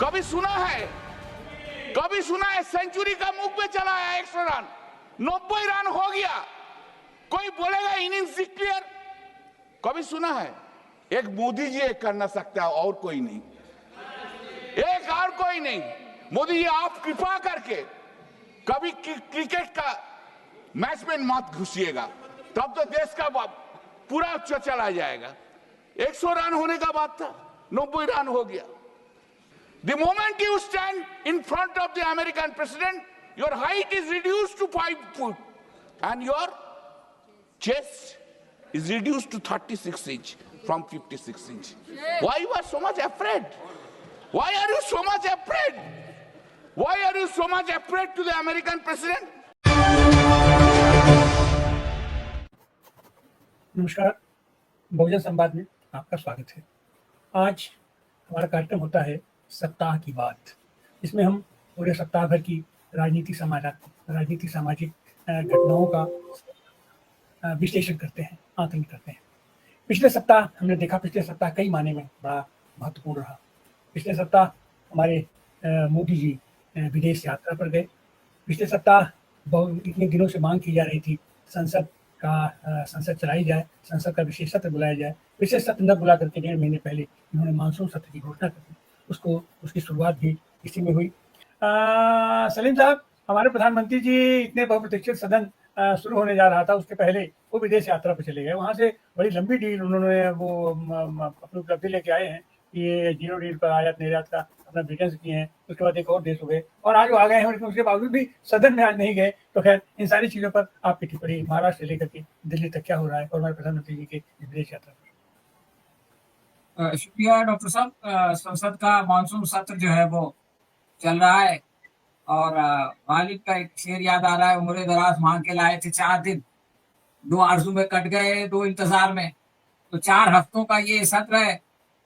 कभी सुना है? कभी सुना है सेंचुरी का मुख में चला है 100 रन, 90 रन हो गया, कोई बोलेगा इनिंग्स डिक्लेयर? कभी सुना है? एक मोदी जी एक करना सकता है और कोई नहीं, एक और कोई नहीं। मोदी जी आप कृपा करके कभी क्रिकेट का मैच में मत घुसिएगा, तब तो देश का पूरा चला जाएगा। 100 रन होने का बात था, 90 रन हो गया। The moment you stand in front of the American president, your height is reduced to 5 feet and your chest is reduced to 36 inch from 56 inch. Why you are so much afraid? Why are you so much afraid? Why are you so much afraid to the American president? नमस्कार, बहुजन संवाद में आपका स्वागत है। आज हमारा कार्यक्रम होता है सप्ताह की बात, इसमें हम पूरे सप्ताह भर की राजनीति सामाजिक घटनाओं का विश्लेषण करते हैं, आकलन करते हैं। पिछले सप्ताह हमने देखा, पिछले सप्ताह कई मायने में बड़ा महत्वपूर्ण रहा। पिछले सप्ताह हमारे मोदी जी विदेश यात्रा पर गए। पिछले सप्ताह इतने दिनों से मांग की जा रही थी संसद चलाई जाए, संसद का विशेष सत्र बुलाया जाए। विशेष सत्र न बुला करके 1.5 महीने पहले इन्होंने मानसून सत्र की घोषणा कर दी। उसकी शुरुआत भी इसी में हुई। सलीम साहब, हमारे प्रधानमंत्री जी इतने बहुप्रतीक्षित सदन शुरू होने जा रहा था, उसके पहले वो विदेश यात्रा पर चले गए। वहाँ से बड़ी लंबी डील उन्होंने अपनी उपलब्धि लेके आए हैं कि ये जीरो डील पर आयात निर्यात का अपना ब्रिटेन से किए हैं। उसके बाद एक और देश हो गए और आज वो आ गए हैं, लेकिन उसके बावजूद भी सदन में आज नहीं गए। तो खैर, इन सारी चीज़ों पर आपकी टिप्पणी, महाराष्ट्र से लेकर के दिल्ली तक क्या हो रहा है और हमारे प्रधानमंत्री जी के विदेश यात्रा पर। शुक्रिया डॉक्टर साहब। संसद का मानसून सत्र जो है वो चल रहा है और गालिब का एक शेर याद आ रहा है, उम्र दराज मांग के लाए थे 4 दिन, 2 आरजू में कट गए 2 इंतजार में। तो 4 हफ्तों का ये सत्र है,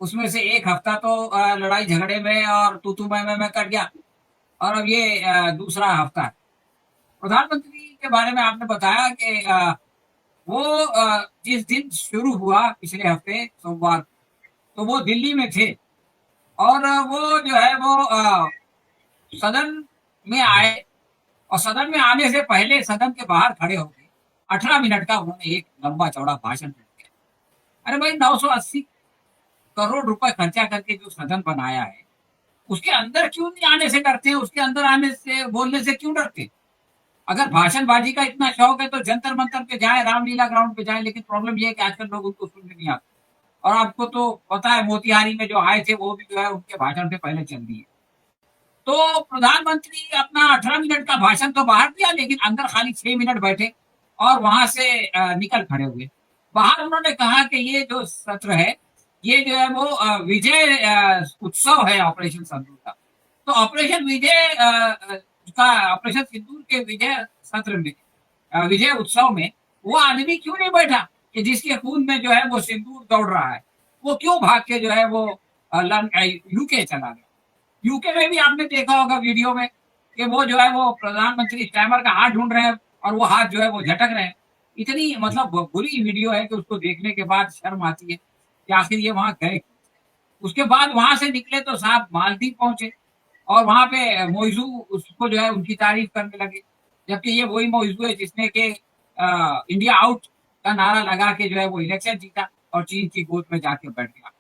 उसमें से 1 हफ्ता तो लड़ाई झगड़े में और तू मैं कट गया और अब ये दूसरा हफ्ता है। प्रधानमंत्री के बारे में आपने बताया कि वो जिस दिन शुरू हुआ पिछले हफ्ते सोमवार, तो वो दिल्ली में थे और वो जो है वो सदन में आए और सदन में आने से पहले सदन के बाहर खड़े हो गए। 18 मिनट का उन्होंने एक लंबा चौड़ा भाषण दिया। अरे भाई, 980 करोड़ रुपए खर्चा करके जो सदन बनाया है, उसके अंदर क्यों नहीं आने से डरते हैं? उसके अंदर आने से, बोलने से क्यों डरते? अगर भाषणबाजी का इतना शौक है तो जंतर मंतर पे जाए, रामलीला ग्राउंड पे जाए। लेकिन प्रॉब्लम ये है कि आजकल लोग उनको सुनने नहीं आते। और आपको तो पता है, मोतिहारी में जो आए थे वो भी जो है उनके भाषण पे पहले चल दिए। तो प्रधानमंत्री अपना 18 मिनट का भाषण तो बाहर दिया, लेकिन अंदर खाली 6 मिनट बैठे और वहां से निकल खड़े हुए। बाहर उन्होंने कहा कि ये जो सत्र है, ये जो है वो विजय उत्सव है ऑपरेशन सिंदूर का। तो ऑपरेशन सिंदूर के विजय सत्र में, विजय उत्सव में वो आदमी क्यों नहीं बैठा कि जिसके खून में जो है वो सिंदूर दौड़ रहा है? वो क्यों भाग के जो है वो यूके चला गया? यूके में भी आपने देखा होगा वीडियो में कि वो जो है वो प्रधानमंत्री स्टैमर का हाथ ढूंढ रहे हैं और वो हाथ जो है वो झटक रहे हैं। इतनी मतलब बुरी वीडियो है कि उसको देखने के बाद शर्म आती है कि आखिर ये वहां गए। उसके बाद वहां से निकले तो साहब मालदीव पहुंचे और वहां पे मोइजू उसको जो है उनकी तारीफ करने लगे, जबकि ये वही मोइजू है जिसने के इंडिया आउट का नारा लगा के जो है वो इलेक्शन जीता और चीन की गोद में जाके बैठ गया।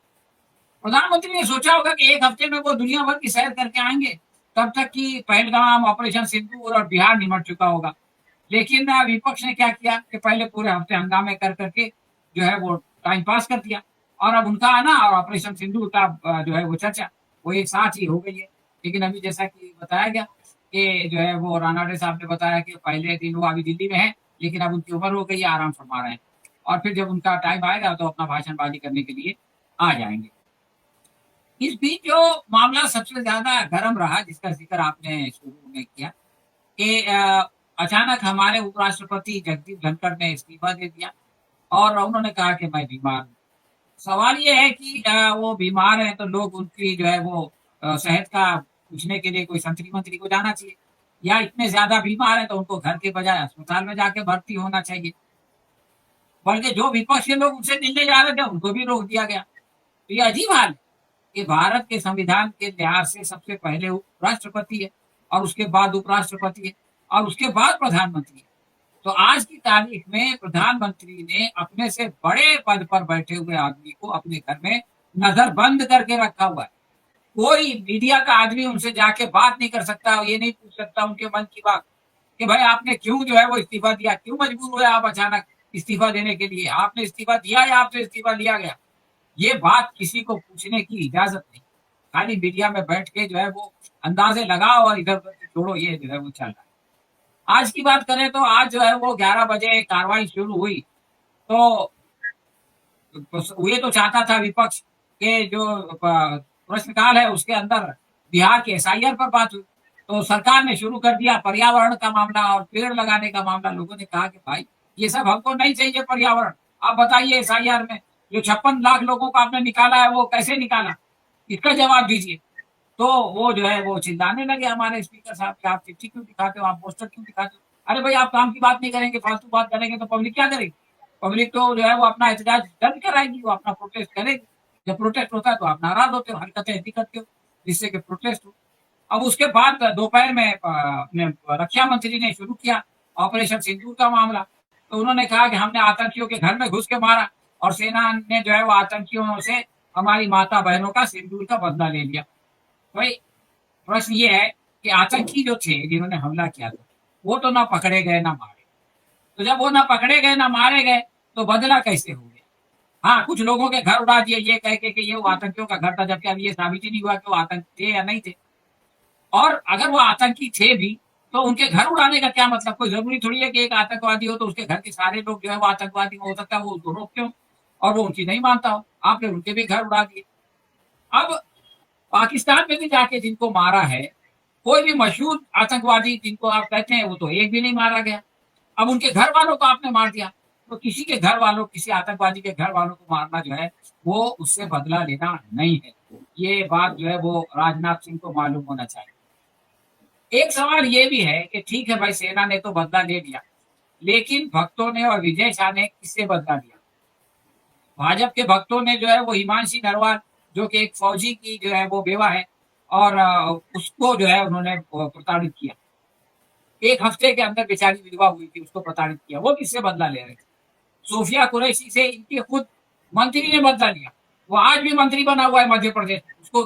प्रधानमंत्री ने सोचा होगा कि 1 हफ्ते में वो दुनिया भर की सैर करके आएंगे, तब तक कि पहलगाम, ऑपरेशन सिंदूर और बिहार निमट चुका होगा। लेकिन विपक्ष ने क्या किया कि पहले पूरे हफ्ते हंगामे कर करके जो है वो टाइम पास कर दिया और अब उनका आना और ऑपरेशन सिंदूर का जो है वो चर्चा वो एक साथ ही हो गई है। लेकिन अभी जैसा कि बताया गया कि जो है वो रानाडे साहब ने बताया कि पहले दिन वो अभी दिल्ली में है, लेकिन अब उनकी उम्र हो गई है, आराम फरमा रहे हैं और फिर जब उनका टाइम आएगा तो अपना भाषणबाजी करने के लिए आ जाएंगे। इस बीच जो मामला सबसे ज्यादा गर्म रहा, जिसका जिक्र आपने शुरू में किया कि अचानक हमारे उपराष्ट्रपति जगदीप धनखड़ ने इस्तीफा दे दिया और उन्होंने कहा कि मैं बीमार हूँ। सवाल ये है कि वो बीमार है तो लोग उनकी जो है वो सेहत का पूछने के लिए कोई मंत्री को जाना चाहिए, या इतने ज्यादा बीमार है तो उनको घर के बजाय अस्पताल में जाके भर्ती होना चाहिए। बल्कि जो विपक्ष के लोग उनसे मिलने जा रहे थे उनको भी रोक दिया गया। तो ये अजीब हाल है। कि भारत के संविधान के लिहाज से सबसे पहले राष्ट्रपति है, और उसके बाद उपराष्ट्रपति है, और उसके बाद प्रधानमंत्री है। तो आज की तारीख में प्रधानमंत्री ने अपने से बड़े पद पर बैठे हुए आदमी को अपने घर में नजर बंद करके रखा हुआ है। कोई मीडिया का आदमी उनसे जाके बात नहीं कर सकता, ये नहीं पूछ सकता उनके मन की बात कि भाई आपने क्यों जो है वो इस्तीफा दिया, क्यों मजबूर हुए आप अचानक इस्तीफा देने के लिए, आपने इस्तीफा दिया या आपसे इस्तीफा लिया गया, ये बात किसी को पूछने की इजाजत नहीं। खाली मीडिया में बैठ के जो है वो अंदाजे लगाओ और इधर उधर छोड़ो, ये जो है वो चल रहा है। आज की बात करें तो आज जो है वो 11 बजे कार्रवाई शुरू हुई, तो ये तो चाहता था विपक्ष के जो प्रश्नकाल है उसके अंदर बिहार के एसआईआर पर बात हुई, तो सरकार ने शुरू कर दिया पर्यावरण का मामला और पेड़ लगाने का मामला। लोगों ने कहा कि भाई ये सब हमको नहीं चाहिए पर्यावरण, आप बताइए एसआईआर में जो 56 लाख लोगों को आपने निकाला है वो कैसे निकाला, इसका जवाब दीजिए। तो वो जो है वो चिल्लाने लगे हमारे स्पीकर साहब कि आप चिट्ठी क्यों दिखाते हो, आप पोस्टर क्यों दिखाते हो, अरे भाई आप काम की बात नहीं करेंगे, फालतू बात करेंगे तो पब्लिक क्या करेगी, पब्लिक तो जो है वो अपना एहतजाज दर्ज कराएगी, वो अपना प्रोटेस्ट करेगी। जब प्रोटेस्ट होता है तो आप नाराज होते हो, हरकतें ऐसी करते हो जिससे कि प्रोटेस्ट हो। अब उसके बाद दोपहर में अपने रक्षा मंत्री ने शुरू किया ऑपरेशन सिंदूर का मामला, तो उन्होंने कहा कि हमने आतंकियों के घर में घुस के मारा और सेना ने जो है वो आतंकियों से हमारी माता बहनों का सिंदूर का बदला ले लिया। भाई प्रश्न ये है कि आतंकी जो थे जिन्होंने हमला किया था वो तो ना पकड़े गए ना मारे, तो जब वो ना पकड़े गए ना मारे गए तो बदला कैसे हो गया। हाँ, कुछ लोगों के घर उड़ा दिए ये कह के कि ये वो आतंकियों का घर था, जबकि अभी ये साबित ही नहीं हुआ कि वो आतंकी थे या नहीं थे। और अगर वो आतंकी थे भी तो उनके घर उड़ाने का क्या मतलब, कोई जरूरी थोड़ी है कि एक आतंकवादी हो तो उसके घर के सारे लोग जो है वो आतंकवादी हो सकता है वो उसको रोकते हो और वो उनकी नहीं मानता हो, आपने उनके भी घर उड़ा दिए। अब पाकिस्तान में भी जाके जिनको मारा है, कोई भी मशहूर आतंकवादी जिनको आप कहते हैं वो तो एक भी नहीं मारा गया, अब उनके घर वालों को आपने मार दिया। तो किसी के घर वालों, किसी आतंकवादी के घर वालों को मारना जो है वो उससे बदला लेना नहीं है, ये बात जो है वो राजनाथ सिंह को मालूम होना चाहिए। एक सवाल ये भी है कि ठीक है भाई सेना ने तो बदला ले लिया, लेकिन भक्तों ने और विजय शाह ने किससे बदला लिया। भाजपा के भक्तों ने जो है वो हिमांशी नरवाल जो कि एक फौजी की जो है वो बेवा है और उसको जो है उन्होंने प्रताड़ित किया, एक हफ्ते के अंदर बेचारी विधवा हुई थी उसको प्रताड़ित किया, वो किससे बदला ले रहे थे। सोफिया कुरैशी से इनके खुद मंत्री ने बदला लिया, वो आज भी मंत्री बना हुआ है मध्य प्रदेश, उसको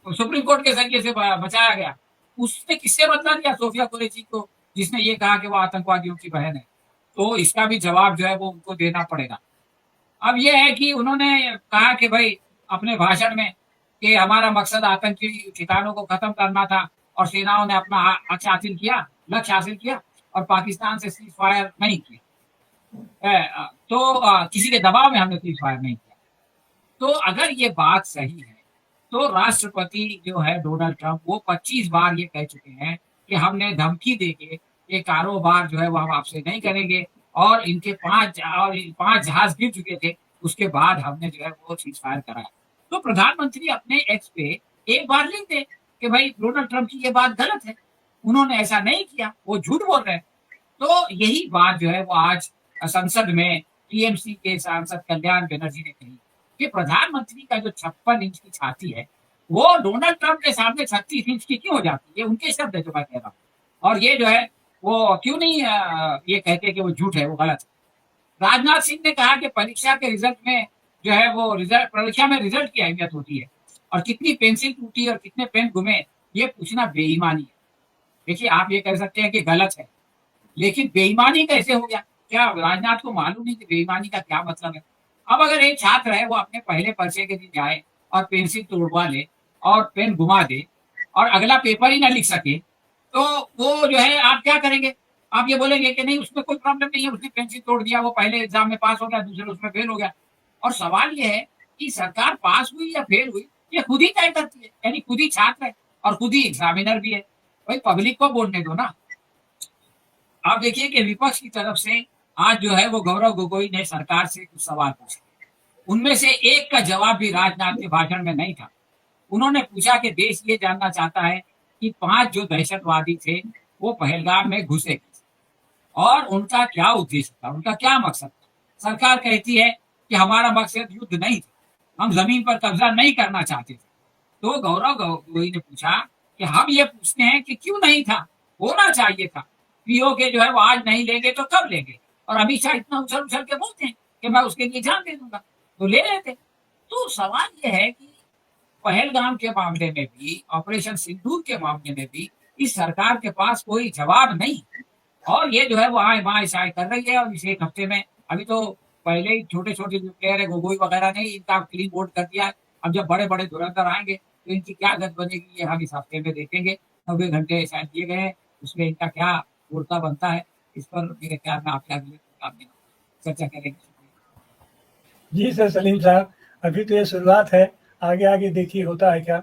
सुप्रीम कोर्ट के जरिए से बचाया गया, उसने किससे बदला लिया, सोफिया कुरैशी को, जिसने ये कहा कि वो आतंकवादियों की बहन है। तो इसका भी जवाब जो है वो उनको देना पड़ेगा। अब ये है कि उन्होंने कहा कि भाई अपने भाषण में कि हमारा मकसद आतंकी ठिकानों को खत्म करना था और सेनाओं ने अपना लक्ष्य हासिल किया और पाकिस्तान से सीज फायर नहीं किया, तो किसी के दबाव में हमने सीज फायर नहीं किया। तो अगर ये बात सही है तो राष्ट्रपति जो है डोनाल्ड ट्रंप वो 25 बार ये कह चुके हैं कि हमने धमकी देके ये कारोबार जो है वो हम आपसे नहीं करेंगे, और इनके 5 जहाज गिर चुके थे उसके बाद हमने जो है वो सीज फायर कराया। तो प्रधानमंत्री अपने एक्स पे एक बार लिख दे कि भाई डोनाल्ड ट्रंप की ये बात गलत है, उन्होंने ऐसा नहीं किया, वो झूठ बोल रहे हैं। तो यही बात जो है वो आज संसद में टीएमसी के सांसद कल्याण बनर्जी ने कही कि प्रधानमंत्री का जो 56 इंच की छाती है वो डोनाल्ड ट्रंप के सामने 36 इंच की क्यों हो जाती है, उनके शब्द है जो मैं कह रहा हूँ। और ये जो है वो क्यों नहीं ये कहते कि वो झूठ है, वो गलत है। राजनाथ सिंह ने कहा कि परीक्षा के रिजल्ट में जो है वो परीक्षा में रिजल्ट की अहमियत होती है और कितनी पेंसिल टूटी और कितने पेन घुमे ये पूछना बेईमानी है। देखिए आप ये कह सकते हैं कि गलत है, लेकिन बेईमानी कैसे हो गया, क्या राजनाथ को मालूम नहीं कि बेईमानी का क्या मतलब है। अब अगर एक छात्र है वो अपने पहले पर्चे के दिन जाए और पेंसिल तोड़वा ले और पेन घुमा दे और अगला पेपर ही ना लिख सके, तो वो जो है आप क्या करेंगे, आप ये बोलेंगे कि नहीं उसमें कोई प्रॉब्लम नहीं है, उसने पेंसिल तोड़ दिया, वो पहले एग्जाम में पास हो गया दूसरे उसमें फेल हो गया। और सवाल ये है कि सरकार पास हुई या फेल हुई ये खुद ही तय करती है, यानी खुद ही छात्र है और खुद ही एग्जामिनर भी है, भाई पब्लिक को बोलने दो ना। आप देखिए कि विपक्ष की तरफ से आज जो है वो गौरव गोगोई ने सरकार से कुछ सवाल पूछे, उनमें से एक का जवाब भी राजनाथ के भाषण में नहीं था। उन्होंने पूछा कि देश ये जानना चाहता है कि 5 जो दहशतवादी थे वो पहलगाम में घुसे और उनका क्या उद्देश्य था, उनका क्या मकसद था। सरकार कहती है कि हमारा मकसद युद्ध नहीं था, हम जमीन पर कब्जा नहीं करना चाहते थे, तो गौरव गोगोई ने पूछा कि हम ये पूछते हैं कि क्यों नहीं था, होना चाहिए था। पीओ के जो है वो आज नहीं लेंगे तो कब लेंगे? और अमित शाह इतना उछल उछल के बोलते हैं कि मैं उसके लिए जान दे दूंगा, तो ले लेते। तो सवाल ये है कि पहलगाम के मामले में भी, ऑपरेशन सिंदूर के मामले में भी इस सरकार के पास कोई जवाब नहीं, और ये जो है वो आए बाएं शाए कर रही है। और इस एक हफ्ते में अभी तो पहले ही छोटे छोटे जो प्लेयर है गोगोई वगैरह ने इनका क्लीन बोर्ड कर दिया है। अब जब बड़े बड़े धुरंधर आएंगे तो इनकी क्या गत बनेगी, ये हम इस हफ्ते में देखेंगे। 90 घंटे शायद दिए गए हैं, उसमें इनका क्या उड़ता बनता है, इस पर मेरे ख्याल में आपके अगले प्रोग्राम में चर्चा करेंगे। जी सर सलीम साहब, अभी तो ये शुरुआत है, आगे आगे देखिए होता है क्या।